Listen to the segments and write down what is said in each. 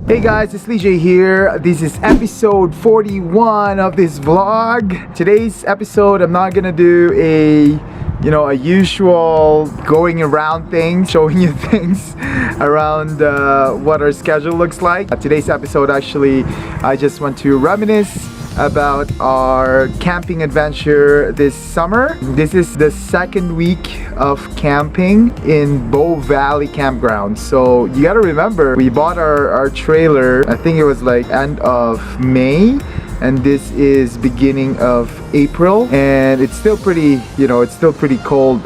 Hey guys, it's Lee J here. This is episode 41 of this vlog. Today's episode, I'm not gonna do a usual going around thing, showing you things around what our schedule looks like. Today's episode, actually, I just want to reminisce about our camping adventure this summer. This is the second week of camping in Bow Valley Campground. So you gotta remember, we bought our trailer, I think it was like end of May, and this is beginning of April, and it's still pretty, it's still pretty cold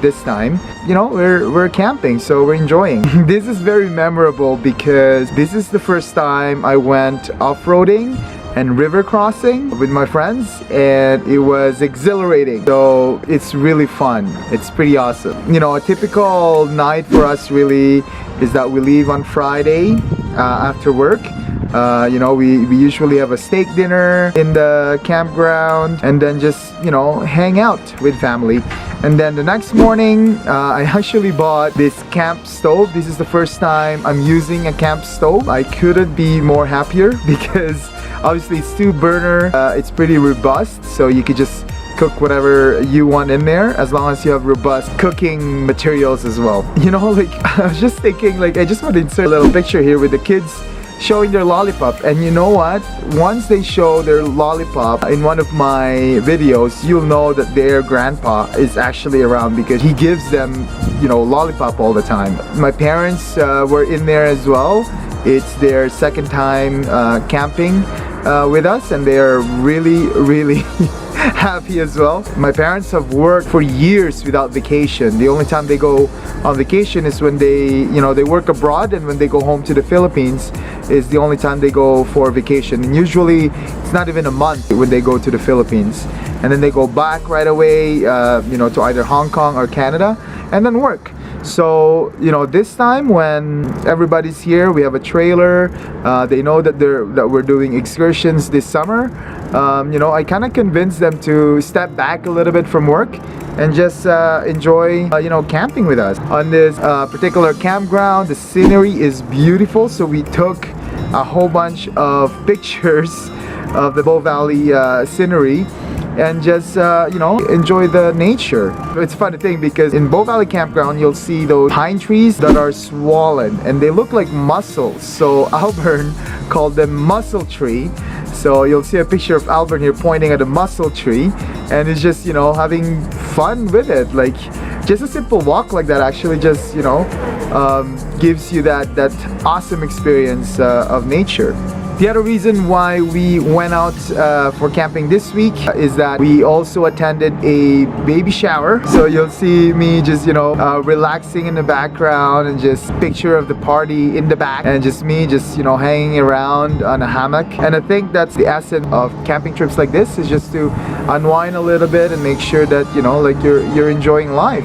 this time. We're camping, so we're enjoying. This is very memorable because this is the first time I went off-roading and river crossing with my friends, and it was exhilarating. So it's really fun. It's pretty awesome. A typical night for us really is that we leave on Friday after work. We usually have a steak dinner in the campground and then just hang out with family. And then the next morning I actually bought this camp stove. This is the first time I'm using a camp stove. I couldn't be more happier because obviously it's 2-burner. It's pretty robust, so you could just cook whatever you want in there as long as you have robust cooking materials as well. I was just thinking, I just want to insert a little picture here with the kids showing their lollipop. And you know what? Once they show their lollipop in one of my videos, you'll know that their grandpa is actually around because he gives them, lollipop all the time. My parents were in there as well. It's their second time camping with us, and they are really happy as well. My parents have worked for years without vacation. The only time they go on vacation is when they work abroad, and when they go home to the Philippines is the only time they go for vacation. And usually it's not even a month when they go to the Philippines, and then they go back right away to either Hong Kong or Canada and then work. So this time when everybody's here, we have a trailer. They know that we're doing excursions this summer. I kind of convinced them to step back a little bit from work and just enjoy camping with us. On this particular campground, the scenery is beautiful, so we took a whole bunch of pictures of the Bow Valley scenery and just enjoy the nature. It's a funny thing because in Bow Valley Campground you'll see those pine trees that are swollen and they look like mussels. So Alburn called them mussel tree. So you'll see a picture of Alburn here pointing at a mussel tree, and it's just having fun with it. Like just a simple walk like that actually just gives you that awesome experience of nature. The other reason why we went out for camping this week is that we also attended a baby shower. So you'll see me just relaxing in the background, and just picture of the party in the back, and just me hanging around on a hammock. And I think that's the essence of camping trips like this, is just to unwind a little bit and make sure that you're enjoying life.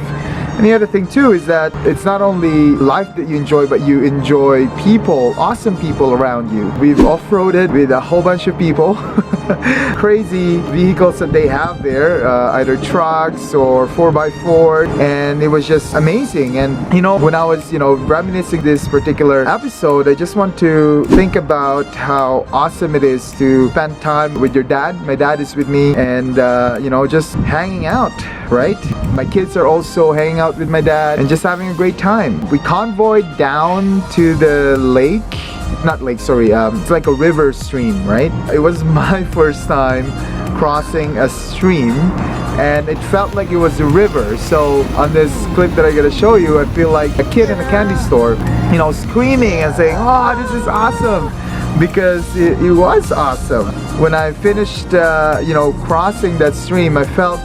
And the other thing too is that it's not only life that you enjoy, but you enjoy people, awesome people around you. We've off-roaded with a whole bunch of people. Crazy vehicles that they have there, either trucks or 4x4, and it was just amazing. And when I was reminiscing this particular episode, I just want to think about how awesome it is to spend time with your dad. My dad is with me, and just hanging out, right? My kids are also hanging out with my dad and just having a great time. We convoyed down to the lake. It's like a river stream, right? It was my first time crossing a stream, and it felt like it was a river. So on this clip that I gotta show you, I feel like a kid in a candy store, screaming and saying, "Oh, this is awesome!" Because it was awesome. When I finished, crossing that stream, I felt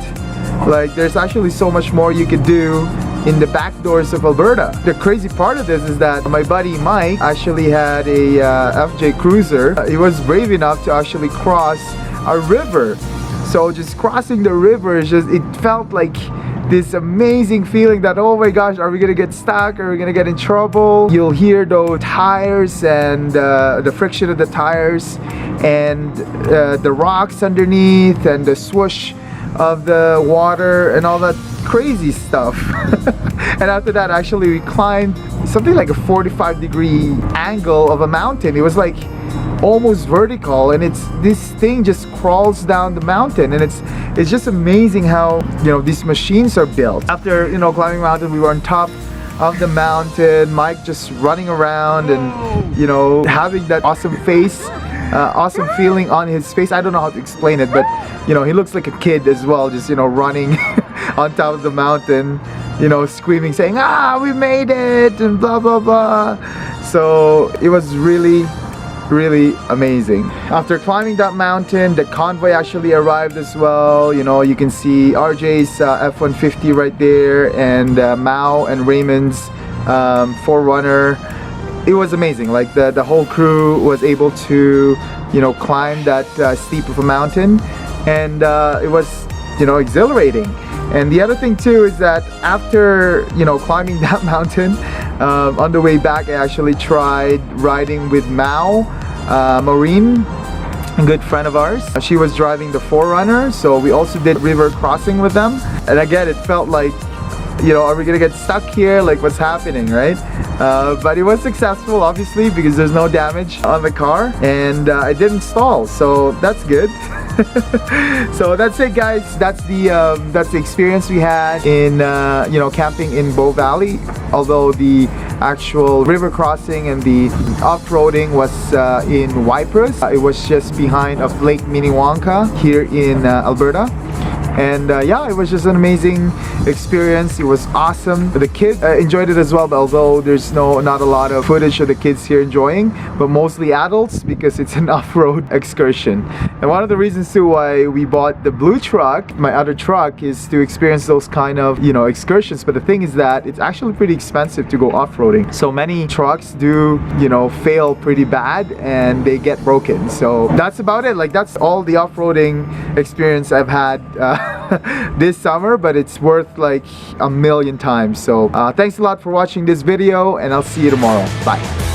like there's actually so much more you could do in the back doors of Alberta. The crazy part of this is that my buddy Mike actually had a FJ Cruiser. He was brave enough to actually cross a river. So just crossing the river, it felt like this amazing feeling that, oh my gosh, are we gonna get stuck? Are we gonna get in trouble? You'll hear those tires and the friction of the tires and the rocks underneath and the swoosh of the water and all that crazy stuff. And after that, actually, we climbed something like a 45-degree angle of a mountain. It was like almost vertical, and this thing just crawls down the mountain, and it's just amazing how, you know, these machines are built. After, you know, climbing mountain, we were on top of the mountain, Mike just running around and, you know, having that awesome face, awesome feeling on his face. I don't know how to explain it, but, you know, he looks like a kid as well, just, you know, running on top of the mountain, you know, screaming, saying, "Ah, we made it," and blah blah blah. So it was really amazing. After climbing that mountain, the convoy actually arrived as well. You know, you can see RJ's F-150 right there, and Mao and Raymond's 4Runner. It was amazing. Like the whole crew was able to, you know, climb that steep of a mountain, and it was, you know, exhilarating. And the other thing too is that after, you know, climbing that mountain, on the way back, I actually tried riding with Mao, Maureen, a good friend of ours. She was driving the 4Runner, so we also did river crossing with them. And again, it felt like, you know, are we gonna get stuck here? Like, what's happening, right? But it was successful, obviously, because there's no damage on the car, and it didn't stall, so that's good. So that's it, guys. That's the experience we had in you know, camping in Bow Valley. Although the actual river crossing and the off-roading was in Ypres. It was just behind of Lake Minnewanka here in Alberta. And yeah, it was just an amazing experience. It was awesome. The kids enjoyed it as well, although there's not a lot of footage of the kids here enjoying, but mostly adults, because it's an off-road excursion. And one of the reasons too why we bought the blue truck, my other truck, is to experience those kind of, you know, excursions. But the thing is that it's actually pretty expensive to go off-roading. So many trucks do, you know, fail pretty bad and they get broken. So that's about it. Like, that's all the off-roading experience I've had this summer, but it's worth like a million times. So thanks a lot for watching this video, and I'll see you tomorrow. Bye.